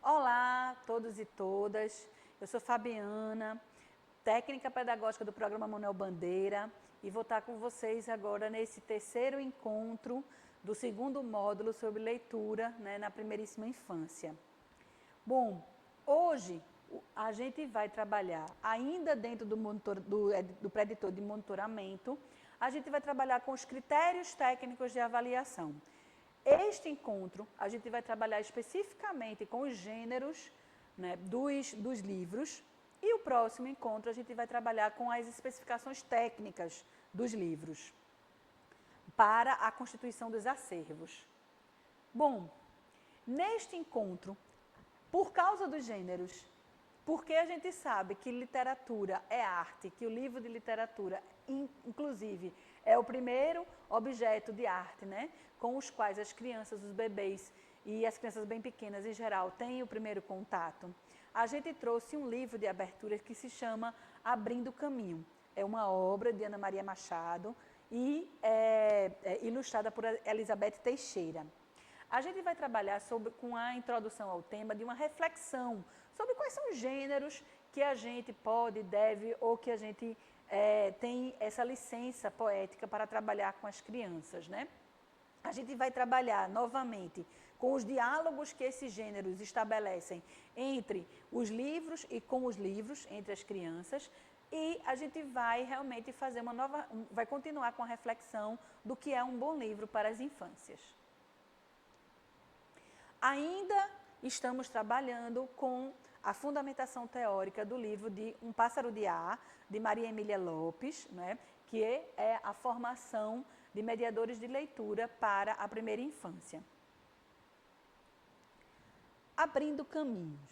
Olá, todos e todas. Eu sou Fabiana, técnica pedagógica do programa Manuel Bandeira, e vou estar com vocês agora nesse terceiro encontro do segundo módulo sobre leitura, na primeiríssima infância. Bom, hoje a gente vai trabalhar, ainda dentro do preditor de monitoramento, a gente vai trabalhar com os critérios técnicos de avaliação. Este encontro, a gente vai trabalhar especificamente com os gêneros dos livros, e o próximo encontro a gente vai trabalhar com as especificações técnicas dos livros para a constituição dos acervos. Bom, neste encontro, por causa dos gêneros, porque a gente sabe que literatura é arte, que o livro de literatura, inclusive, é o primeiro objeto de arte, com os quais as crianças, os bebês e as crianças bem pequenas em geral têm o primeiro contato. A gente trouxe um livro de abertura que se chama Abrindo o Caminho. É uma obra de Ana Maria Machado e é ilustrada por Elizabeth Teixeira. A gente vai trabalhar com a introdução ao tema de uma reflexão sobre quais são os gêneros que a gente pode, deve ou que a gente tem essa licença poética para trabalhar com as crianças, A gente vai trabalhar novamente com os diálogos que esses gêneros estabelecem entre os livros e com os livros, entre as crianças, e a gente vai realmente fazer vai continuar com a reflexão do que é um bom livro para as infâncias. Ainda estamos trabalhando com a fundamentação teórica do livro de Um Pássaro de Ar, de Maria Emília Lopes, que é a formação de mediadores de leitura para a primeira infância. Abrindo Caminhos,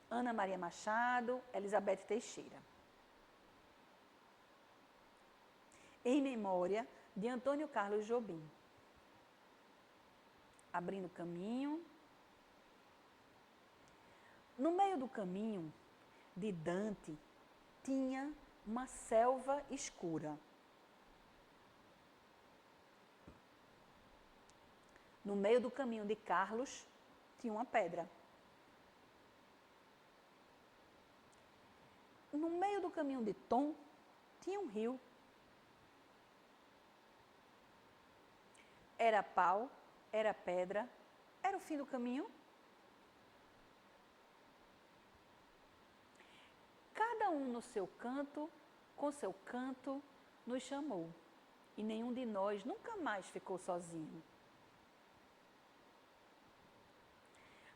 Ana Maria Machado, Elizabeth Teixeira. Em memória de Antônio Carlos Jobim. Abrindo Caminho. No meio do caminho de Dante tinha uma selva escura. No meio do caminho de Carlos tinha uma pedra. No meio do caminho de Tom tinha um rio. Era pau, era pedra, era o fim do caminho. Cada um no seu canto, com seu canto, nos chamou, e nenhum de nós nunca mais ficou sozinho.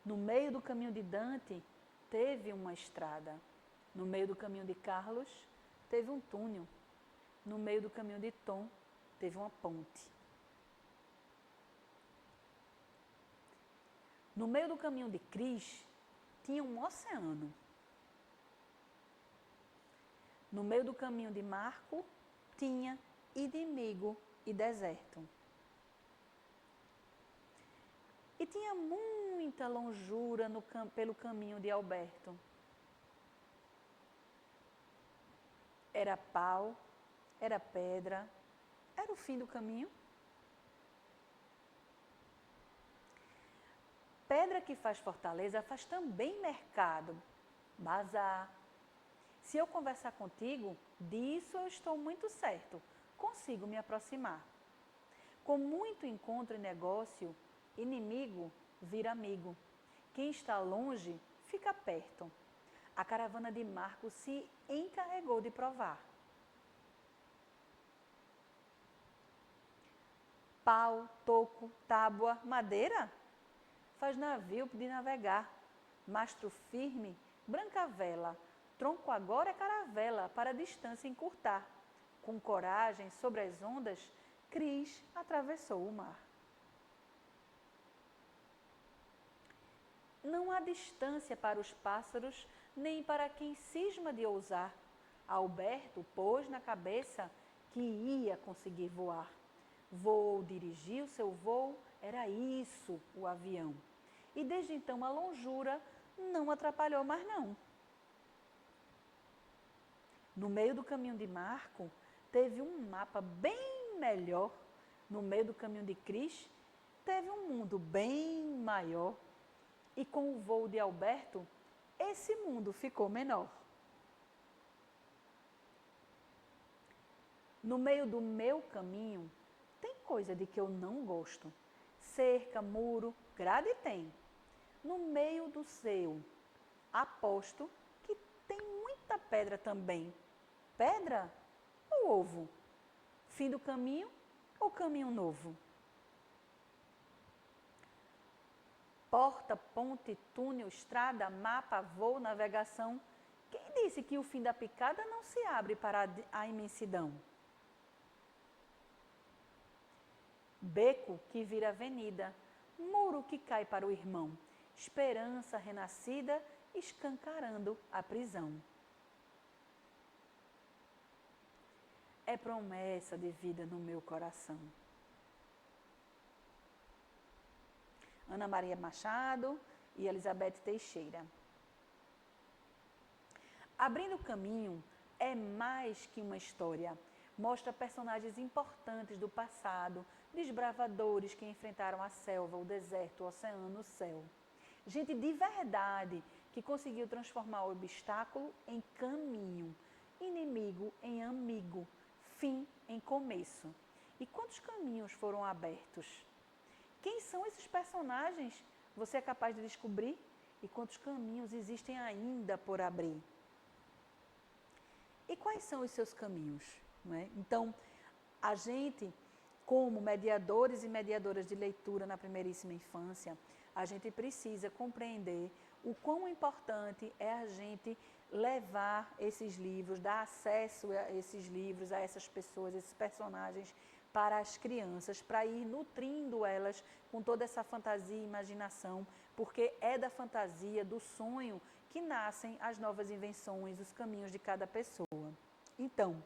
No meio do caminho de Dante, teve uma estrada. No meio do caminho de Carlos, teve um túnel. No meio do caminho de Tom, teve uma ponte. No meio do caminho de Cris, tinha um oceano. No meio do caminho de Marco, tinha inimigo e deserto. E tinha muita longura pelo caminho de Alberto. Era pau, era pedra, era o fim do caminho. Pedra que faz fortaleza faz também mercado, bazar. Se eu conversar contigo, disso eu estou muito certo, consigo me aproximar. Com muito encontro e negócio, inimigo vira amigo. Quem está longe, fica perto. A caravana de Marco se encarregou de provar. Pau, toco, tábua, madeira? Faz navio de navegar. Mastro firme, branca vela. Tronco agora é caravela, para a distância encurtar. Com coragem, sobre as ondas, Cris atravessou o mar. Não há distância para os pássaros, nem para quem cisma de ousar. Alberto pôs na cabeça que ia conseguir voar. Voou, dirigiu seu voo, era isso o avião. E desde então a longura não atrapalhou mais não. No meio do caminho de Marco, teve um mapa bem melhor. No meio do caminho de Cris, teve um mundo bem maior. E com o voo de Alberto, esse mundo ficou menor. No meio do meu caminho, tem coisa de que eu não gosto. Cerca, muro, grade tem. No meio do seu, aposto que tem muita pedra também. Pedra ou ovo? Fim do caminho ou caminho novo? Porta, ponte, túnel, estrada, mapa, voo, navegação. Quem disse que o fim da picada não se abre para a imensidão? Beco que vira avenida, muro que cai para o irmão, esperança renascida escancarando a prisão. É promessa de vida no meu coração. Ana Maria Machado e Elizabeth Teixeira. Abrindo o Caminho é mais que uma história. Mostra personagens importantes do passado, desbravadores que enfrentaram a selva, o deserto, o oceano, o céu. Gente de verdade que conseguiu transformar o obstáculo em caminho, inimigo em amigo, fim em começo. E quantos caminhos foram abertos? Quem são esses personagens? Você é capaz de descobrir? E quantos caminhos existem ainda por abrir? E quais são os seus caminhos? Não é? Então, a gente, como mediadores e mediadoras de leitura na primeiríssima infância, a gente precisa compreender o quão importante é a gente levar esses livros, dar acesso a esses livros, a essas pessoas, esses personagens para as crianças, para ir nutrindo elas com toda essa fantasia e imaginação, porque é da fantasia, do sonho, que nascem as novas invenções, os caminhos de cada pessoa. Então,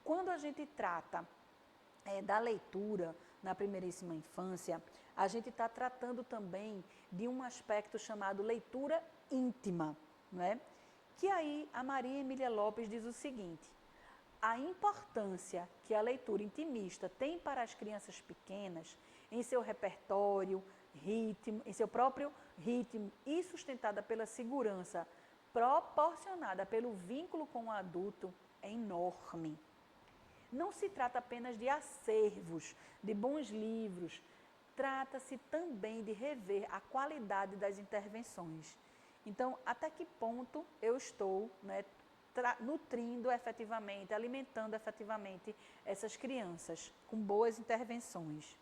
quando a gente trata da leitura na primeiríssima infância, a gente está tratando também de um aspecto chamado leitura íntima, não é? Que aí a Maria Emília Lopes diz o seguinte: a importância que a leitura intimista tem para as crianças pequenas, em seu repertório, ritmo, em seu próprio ritmo e sustentada pela segurança proporcionada pelo vínculo com o adulto, é enorme. Não se trata apenas de acervos, de bons livros, trata-se também de rever a qualidade das intervenções. Então, até que ponto eu estou, né, nutrindo efetivamente, alimentando efetivamente essas crianças com boas intervenções.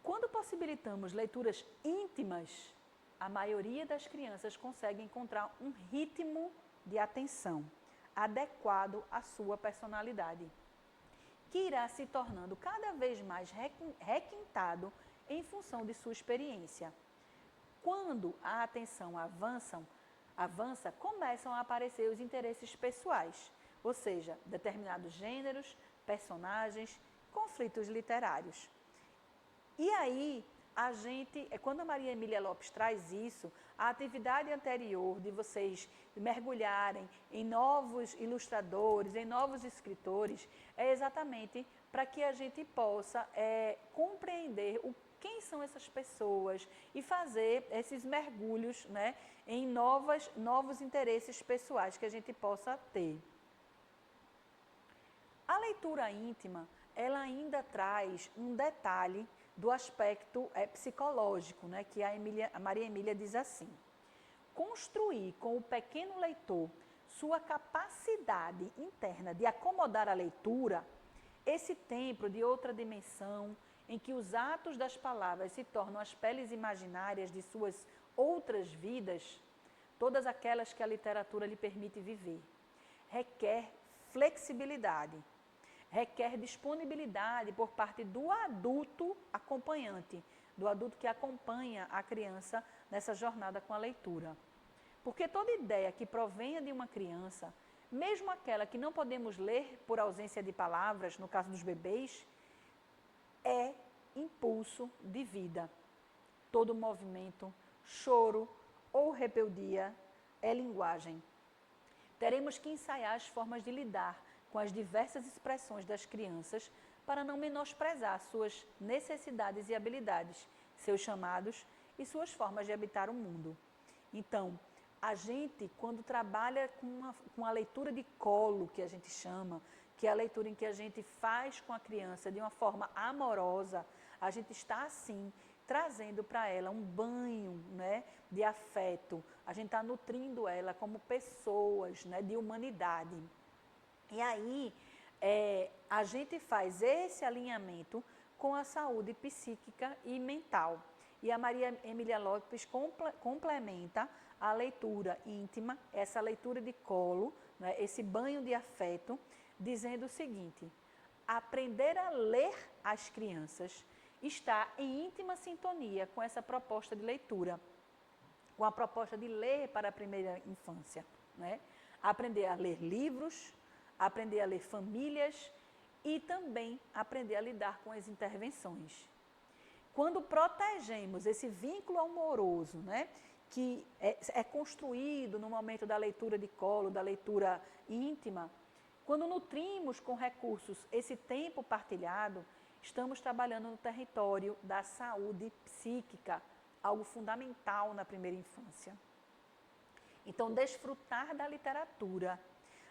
Quando possibilitamos leituras íntimas, a maioria das crianças consegue encontrar um ritmo de atenção adequado à sua personalidade, que irá se tornando cada vez mais requintado em função de sua experiência. Quando a atenção avança, começam a aparecer os interesses pessoais, ou seja, determinados gêneros, personagens, conflitos literários. E aí, quando a Maria Emília Lopes traz isso, a atividade anterior de vocês mergulharem em novos ilustradores, em novos escritores, é exatamente para que a gente possa compreender quem são essas pessoas e fazer esses mergulhos, né, em novos interesses pessoais que a gente possa ter. A leitura íntima, ela ainda traz um detalhe do aspecto psicológico, né, que a Maria Emília diz assim: construir com o pequeno leitor sua capacidade interna de acomodar a leitura, esse templo de outra dimensão, em que os atos das palavras se tornam as peles imaginárias de suas outras vidas, todas aquelas que a literatura lhe permite viver, requer flexibilidade, requer disponibilidade por parte do adulto acompanhante, do adulto que acompanha a criança nessa jornada com a leitura. Porque toda ideia que provenha de uma criança, mesmo aquela que não podemos ler por ausência de palavras, no caso dos bebês, é impulso de vida. Todo movimento, choro ou rebeldia é linguagem. Teremos que ensaiar as formas de lidar com as diversas expressões das crianças para não menosprezar suas necessidades e habilidades, seus chamados e suas formas de habitar o mundo. Então, a gente, quando trabalha com a leitura de colo, que a gente chama, que é a leitura em que a gente faz com a criança de uma forma amorosa, a gente está, assim, trazendo para ela um banho, né, de afeto. A gente está nutrindo ela como pessoas, né, de humanidade. E aí, a gente faz esse alinhamento com a saúde psíquica e mental. E a Maria Emília Lopes complementa a leitura íntima, essa leitura de colo, né, esse banho de afeto, dizendo o seguinte: aprender a ler as crianças está em íntima sintonia com essa proposta de leitura, com a proposta de ler para a primeira infância, né? Aprender a ler livros, aprender a ler famílias e também aprender a lidar com as intervenções. Quando protegemos esse vínculo amoroso, né, que é construído no momento da leitura de colo, da leitura íntima, quando nutrimos com recursos esse tempo partilhado, estamos trabalhando no território da saúde psíquica, algo fundamental na primeira infância. Então, desfrutar da literatura,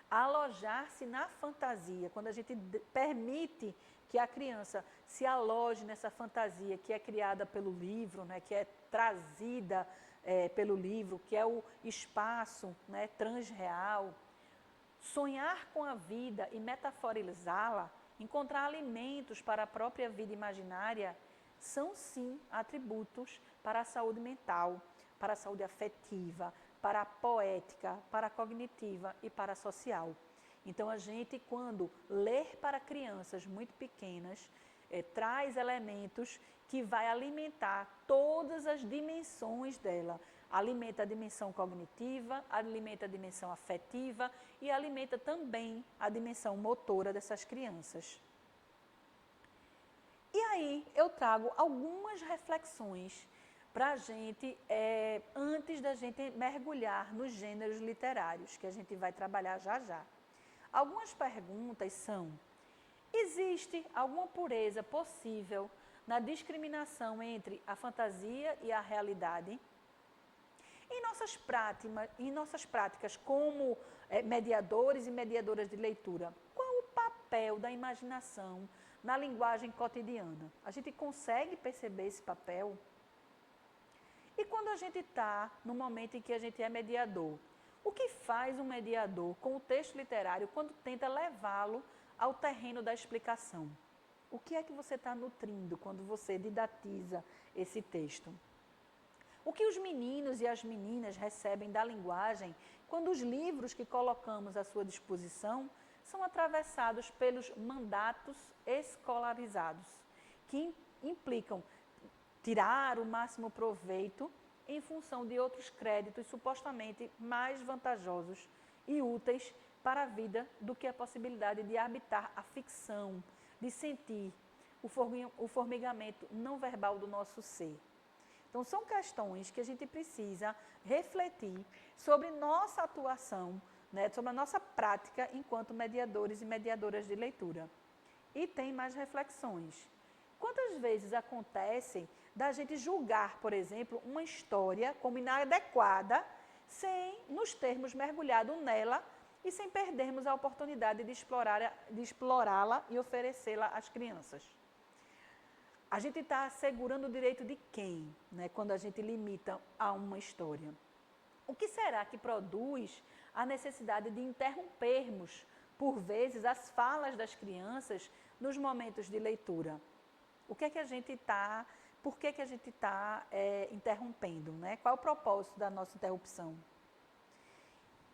alojar-se na fantasia, quando a gente permite que a criança se aloje nessa fantasia que é criada pelo livro, né, que é trazida pelo livro, que é o espaço, né, transreal. Sonhar com a vida e metaforizá-la, encontrar alimentos para a própria vida imaginária, são sim atributos para a saúde mental, para a saúde afetiva, para a poética, para a cognitiva e para a social. Então, a gente, quando ler para crianças muito pequenas, traz elementos que vai alimentar todas as dimensões dela. Alimenta a dimensão cognitiva, alimenta a dimensão afetiva e alimenta também a dimensão motora dessas crianças. E aí eu trago algumas reflexões para a gente, antes da gente mergulhar nos gêneros literários, que a gente vai trabalhar já já. Algumas perguntas são: existe alguma pureza possível na discriminação entre a fantasia e a realidade? Em nossas práticas como mediadores e mediadoras de leitura, qual o papel da imaginação na linguagem cotidiana? A gente consegue perceber esse papel? E quando a gente está no momento em que a gente é mediador, o que faz um mediador com o texto literário quando tenta levá-lo ao terreno da explicação? O que é que você está nutrindo quando você didatiza esse texto? O que os meninos e as meninas recebem da linguagem quando os livros que colocamos à sua disposição são atravessados pelos mandatos escolarizados, que implicam tirar o máximo proveito em função de outros créditos supostamente mais vantajosos e úteis para a vida do que a possibilidade de habitar a ficção, de sentir o formigamento não verbal do nosso ser. Então, são questões que a gente precisa refletir sobre nossa atuação, né, sobre a nossa prática enquanto mediadores e mediadoras de leitura. E tem mais reflexões. Quantas vezes acontece da gente julgar, por exemplo, uma história como inadequada, sem nos termos mergulhado nela e sem perdermos a oportunidade de explorá-la e oferecê-la às crianças? A gente está assegurando o direito de quem, né, quando a gente limita a uma história? O que será que produz a necessidade de interrompermos, por vezes, as falas das crianças nos momentos de leitura? O que é que a gente está, por que a gente está interrompendo, né? Qual é o propósito da nossa interrupção?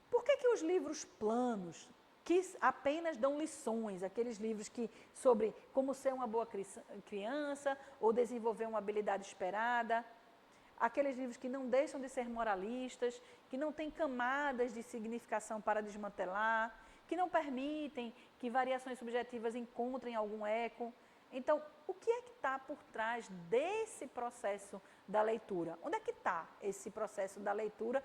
Por que os livros planos, que apenas dão lições, aqueles livros sobre como ser uma boa criança ou desenvolver uma habilidade esperada, aqueles livros que não deixam de ser moralistas, que não têm camadas de significação para desmantelar, que não permitem que variações subjetivas encontrem algum eco. Então, o que é que está por trás desse processo da leitura? Onde é que está esse processo da leitura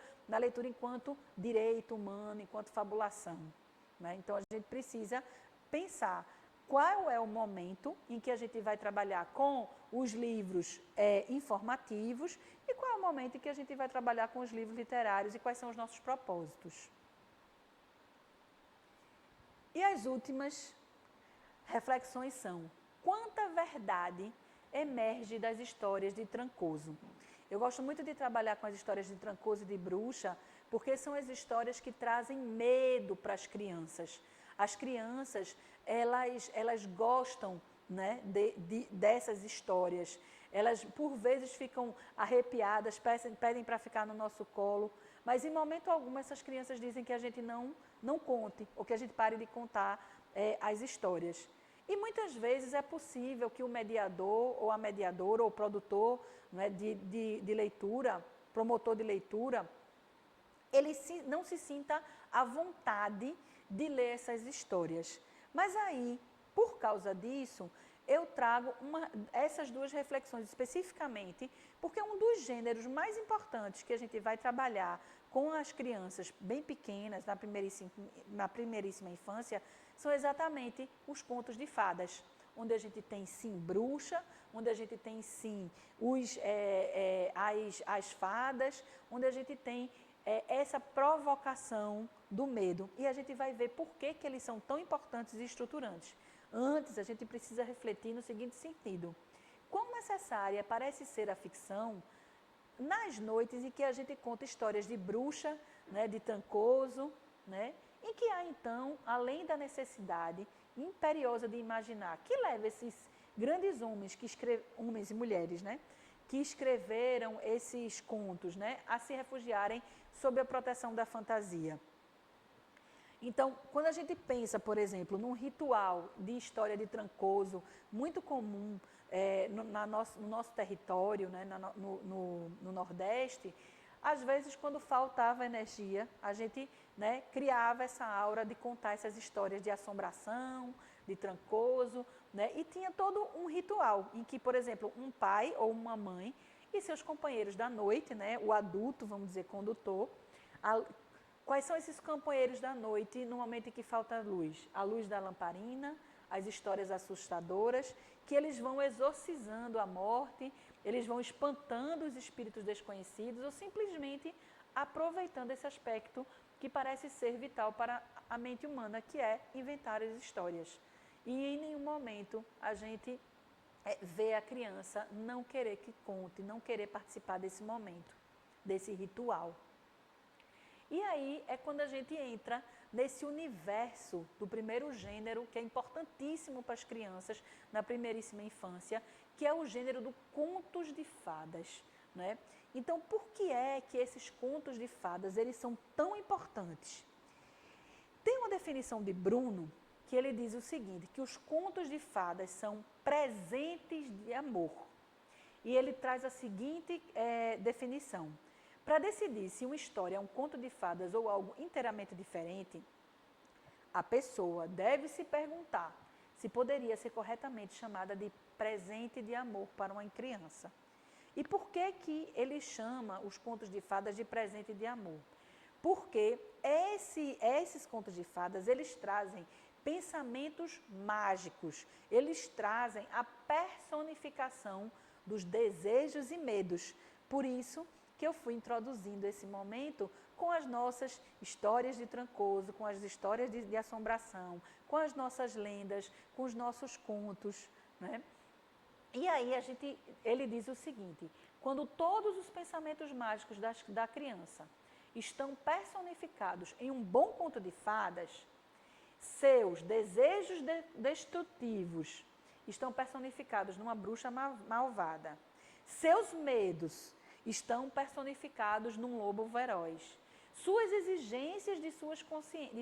enquanto direito humano, enquanto fabulação? Né? Então, a gente precisa pensar qual é o momento em que a gente vai trabalhar com os livros informativos e qual é o momento em que a gente vai trabalhar com os livros literários e quais são os nossos propósitos. E as últimas reflexões são: quanta verdade emerge das histórias de Trancoso? Eu gosto muito de trabalhar com as histórias de Trancoso e de Bruxa, porque são as histórias que trazem medo para as crianças. As crianças, elas gostam, né, dessas histórias. Elas, por vezes, ficam arrepiadas, pedem para ficar no nosso colo, mas, em momento algum, essas crianças dizem que a gente não conte, ou que a gente pare de contar as histórias. E, muitas vezes, é possível que o mediador, ou a mediadora, ou o produtor, né, de leitura, promotor de leitura, ele não se sinta à vontade de ler essas histórias. Mas aí, por causa disso, eu trago essas duas reflexões especificamente, porque um dos gêneros mais importantes que a gente vai trabalhar com as crianças bem pequenas, na primeiríssima infância, são exatamente os contos de fadas, onde a gente tem sim bruxa, onde a gente tem sim as fadas, onde a gente tem essa provocação do medo. E a gente vai ver por que eles são tão importantes e estruturantes. Antes, a gente precisa refletir no seguinte sentido: quão necessária parece ser a ficção nas noites em que a gente conta histórias de bruxa, né, de Trancoso, né, em que há, então, além da necessidade imperiosa de imaginar, que leva esses grandes homens, homens e mulheres, né, que escreveram esses contos, né, a se refugiarem sob a proteção da fantasia. Então, quando a gente pensa, por exemplo, num ritual de história de Trancoso, muito comum no nosso território, né, no Nordeste, às vezes, quando faltava energia, a gente, né, criava essa aura de contar essas histórias de assombração, de Trancoso, né, e tinha todo um ritual em que, por exemplo, um pai ou uma mãe e seus companheiros da noite, né, o adulto, vamos dizer, condutor, quais são esses companheiros da noite no momento em que falta luz? A luz da lamparina, as histórias assustadoras, que eles vão exorcizando a morte, eles vão espantando os espíritos desconhecidos ou simplesmente aproveitando esse aspecto que parece ser vital para a mente humana, que é inventar as histórias. E em nenhum momento a gente vê a criança não querer que conte, não querer participar desse momento, desse ritual. E aí é quando a gente entra nesse universo do primeiro gênero, que é importantíssimo para as crianças na primeiríssima infância, que é o gênero do contos de fadas, né? Então, por que é que esses contos de fadas, eles são tão importantes? Tem uma definição de Bruno, que ele diz o seguinte, que os contos de fadas são presentes de amor. E ele traz a seguinte definição: para decidir se uma história é um conto de fadas ou algo inteiramente diferente, a pessoa deve se perguntar se poderia ser corretamente chamada de presente de amor para uma criança. E por que ele chama os contos de fadas de presente de amor? Porque esses contos de fadas, eles trazem pensamentos mágicos, eles trazem a personificação dos desejos e medos. Por isso que eu fui introduzindo esse momento com as nossas histórias de Trancoso, com as histórias de assombração, com as nossas lendas, com os nossos contos, né? E aí ele diz o seguinte: quando todos os pensamentos mágicos da criança estão personificados em um bom conto de fadas, seus desejos destrutivos estão personificados numa bruxa malvada, seus medos estão personificados num lobo feroz, suas exigências de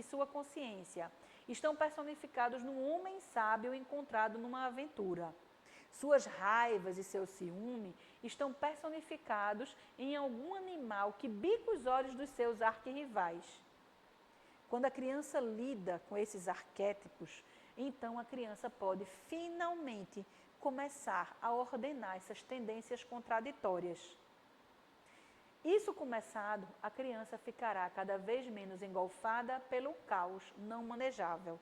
sua consciência estão personificados num homem sábio encontrado numa aventura. Suas raivas e seu ciúme estão personificados em algum animal que bica os olhos dos seus arquirrivais. Quando a criança lida com esses arquétipos, então a criança pode finalmente começar a ordenar essas tendências contraditórias. Isso começado, a criança ficará cada vez menos engolfada pelo caos não manejável.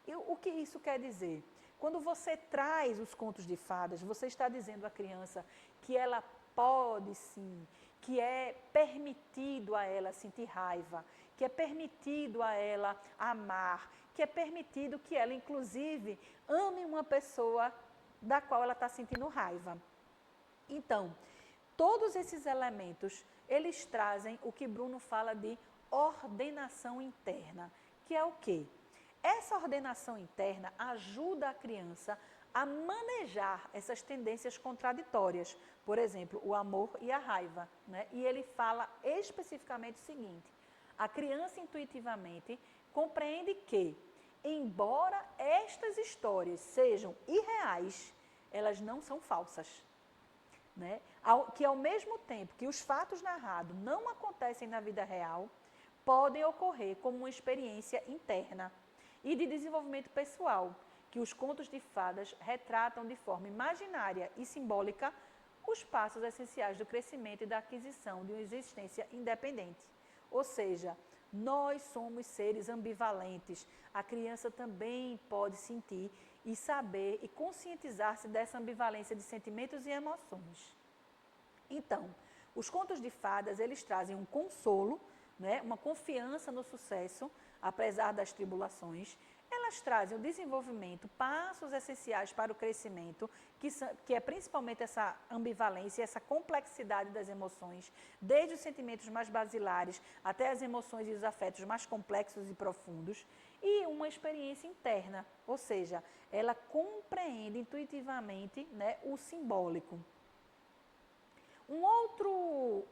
E o que isso quer dizer? quando você traz os contos de fadas, você está dizendo à criança que ela pode sim, que é permitido a ela sentir raiva, que é permitido a ela amar, que é permitido que ela, inclusive, ame uma pessoa da qual ela está sentindo raiva. Então, todos esses elementos, eles trazem o que Bruno fala de ordenação interna, que é o quê? Essa ordenação interna ajuda a criança a manejar essas tendências contraditórias, por exemplo, o amor e a raiva, né? E ele fala especificamente o seguinte: a criança intuitivamente compreende que, embora estas histórias sejam irreais, elas não são falsas. Né? Que ao mesmo tempo que os fatos narrados não acontecem na vida real, podem ocorrer como uma experiência interna e de desenvolvimento pessoal, que os contos de fadas retratam de forma imaginária e simbólica os passos essenciais do crescimento e da aquisição de uma existência independente. Ou seja, nós somos seres ambivalentes. A criança também pode sentir e saber e conscientizar-se dessa ambivalência de sentimentos e emoções. Então, os contos de fadas, eles trazem um consolo, né, uma confiança no sucesso, apesar das tribulações. Elas trazem o desenvolvimento, passos essenciais para o crescimento, que é principalmente essa ambivalência, essa complexidade das emoções, desde os sentimentos mais basilares até as emoções e os afetos mais complexos e profundos, e uma experiência interna, ou seja, ela compreende intuitivamente, né, o simbólico. Um outro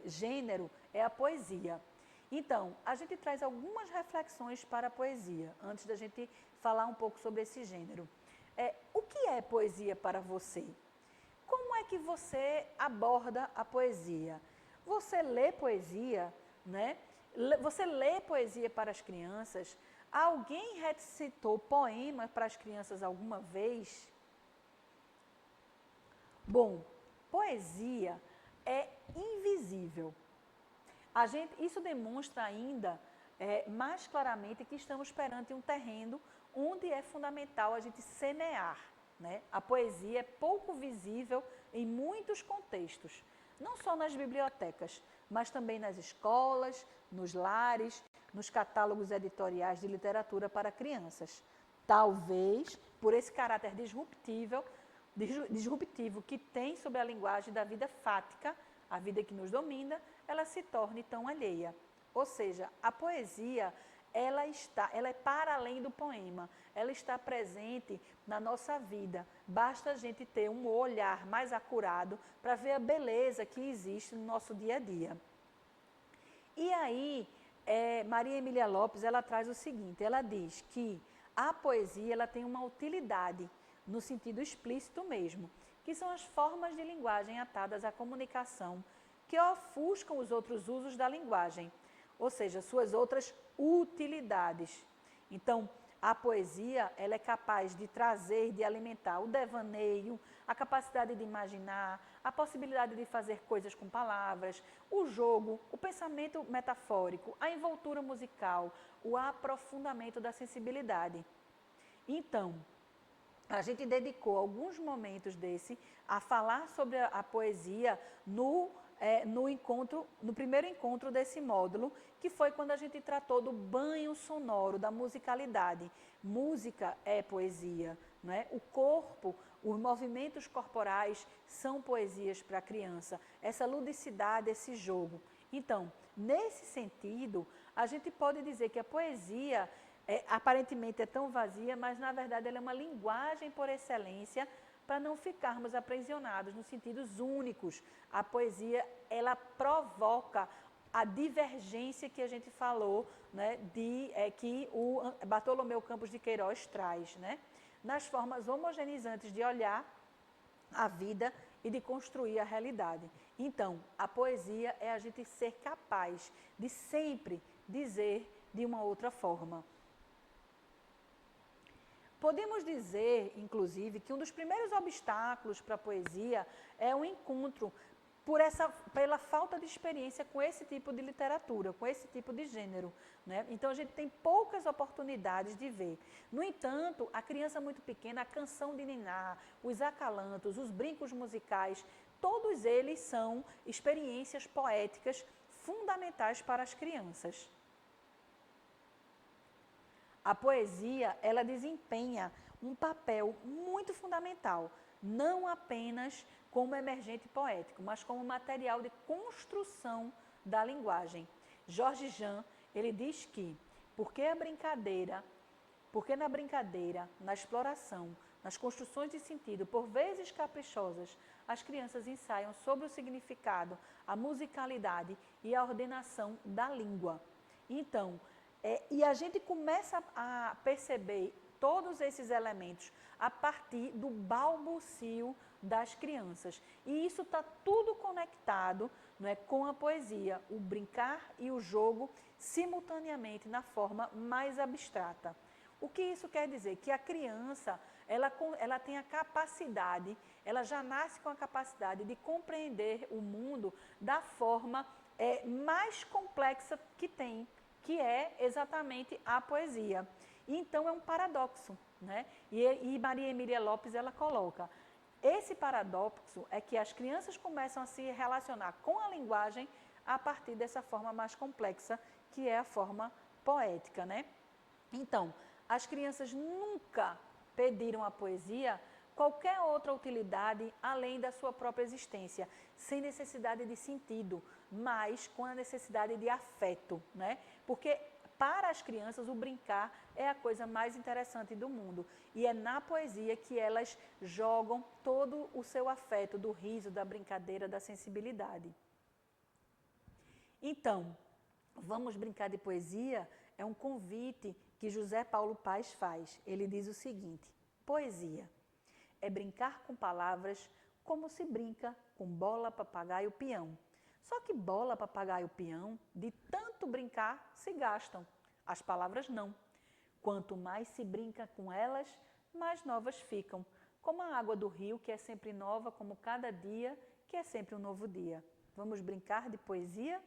gênero é a poesia. Então, a gente traz algumas reflexões para a poesia, antes da gente falar um pouco sobre esse gênero. O que é poesia para você? Como é que você aborda a poesia? Você lê poesia, né? Você lê poesia para as crianças? Alguém recitou poema para as crianças alguma vez? Bom, poesia é invisível. Isso demonstra ainda mais claramente que estamos perante um terreno onde é fundamental a gente semear. Né? A poesia é pouco visível em muitos contextos, não só nas bibliotecas, mas também nas escolas, nos lares, nos catálogos editoriais de literatura para crianças. Talvez, por esse caráter disruptivo que tem sobre a linguagem da vida fática, a vida que nos domina, ela se torne tão alheia. Ou seja, a poesia, ela é para além do poema, ela está presente na nossa vida. Basta a gente ter um olhar mais acurado para ver a beleza que existe no nosso dia a dia. E aí, Maria Emília Lopes, ela traz o seguinte, ela diz que a poesia ela tem uma utilidade, no sentido explícito mesmo, que são as formas de linguagem atadas à comunicação, que ofuscam os outros usos da linguagem, ou seja, suas outras utilidades. Então, a poesia ela é capaz de trazer, de alimentar o devaneio, a capacidade de imaginar, a possibilidade de fazer coisas com palavras, o jogo, o pensamento metafórico, a envoltura musical, o aprofundamento da sensibilidade. Então, a gente dedicou alguns momentos a falar sobre a poesia no primeiro encontro desse módulo, que foi quando a gente tratou do banho sonoro, da musicalidade. Música é poesia, não é? O corpo, os movimentos corporais são poesias para a criança, essa ludicidade, esse jogo. Então, nesse sentido, a gente pode dizer que a poesia aparentemente é tão vazia, mas na verdade ela é uma linguagem por excelência para não ficarmos aprisionados nos sentidos únicos. A poesia, ela provoca a divergência que a gente falou, né, que o Bartolomeu Campos de Queiroz traz, né, nas formas homogeneizantes de olhar a vida e de construir a realidade. Então, a poesia é a gente ser capaz de sempre dizer de uma outra forma. Podemos dizer, inclusive, que um dos primeiros obstáculos para a poesia é o encontro pela falta de experiência com esse tipo de literatura, com esse tipo de gênero, né? Então a gente tem poucas oportunidades de ver. No entanto, a criança muito pequena, a canção de niná, os acalantos, os brincos musicais, todos eles são experiências poéticas fundamentais para as crianças. A poesia, ela desempenha um papel muito fundamental, não apenas como emergente poético, mas como material de construção da linguagem. Jorge Jean, ele diz que, porque na brincadeira, na exploração, nas construções de sentido, por vezes caprichosas, as crianças ensaiam sobre o significado, a musicalidade e a ordenação da língua. Então, e a gente começa a perceber todos esses elementos a partir do balbucio das crianças. E isso está tudo conectado, não é, com a poesia, o brincar e o jogo simultaneamente na forma mais abstrata. O que isso quer dizer? Que a criança, ela tem a capacidade, ela já nasce com a capacidade de compreender o mundo da forma mais complexa que tem, que é exatamente a poesia. Então é um paradoxo, né? E Maria Emília Lopes, ela coloca, esse paradoxo é que as crianças começam a se relacionar com a linguagem a partir dessa forma mais complexa, que é a forma poética, né? Então, as crianças nunca pediram à poesia qualquer outra utilidade além da sua própria existência, sem necessidade de sentido, mas com a necessidade de afeto, né? Porque para as crianças o brincar é a coisa mais interessante do mundo e é na poesia que elas jogam todo o seu afeto, do riso, da brincadeira, da sensibilidade. Então, vamos brincar de poesia? É um convite que José Paulo Paes faz. Ele diz o seguinte: poesia é brincar com palavras como se brinca com bola, papagaio, peão. Só que bola, papagaio, peão, de tanto brincar, se gastam. As palavras não. Quanto mais se brinca com elas, mais novas ficam. Como a água do rio, que é sempre nova, como cada dia, que é sempre um novo dia. Vamos brincar de poesia?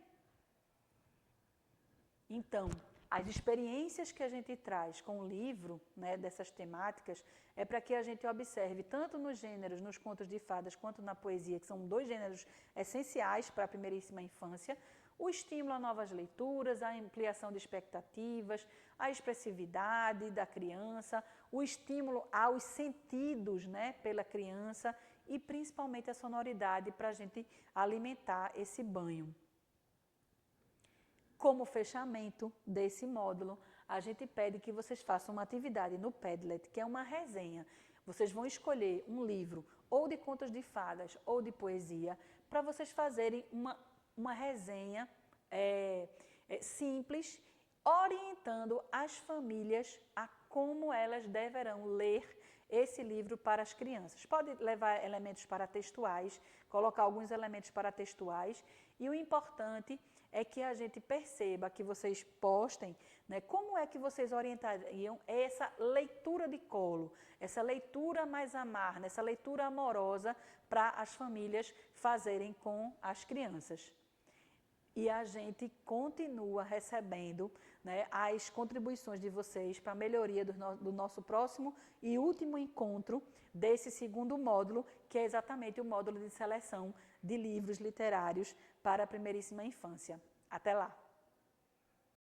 Então, as experiências que a gente traz com o livro, né, dessas temáticas, é para que a gente observe, tanto nos gêneros, nos contos de fadas, quanto na poesia, que são dois gêneros essenciais para a primeiríssima infância, o estímulo a novas leituras, a ampliação de expectativas, a expressividade da criança, o estímulo aos sentidos, né, pela criança e principalmente a sonoridade para a gente alimentar esse banho. Como fechamento desse módulo, a gente pede que vocês façam uma atividade no Padlet, que é uma resenha. Vocês vão escolher um livro ou de contos de fadas ou de poesia para vocês fazerem uma resenha simples, orientando as famílias a como elas deverão ler esse livro para as crianças. Pode levar elementos paratextuais, colocar alguns elementos paratextuais, e o importante é que a gente perceba, que vocês postem, né, como é que vocês orientariam essa leitura de colo, essa leitura mais amarga, essa leitura amorosa para as famílias fazerem com as crianças. E a gente continua recebendo, né, as contribuições de vocês para a melhoria do nosso próximo e último encontro desse segundo módulo, que é exatamente o módulo de seleção de livros literários para a primeiríssima infância. Até lá!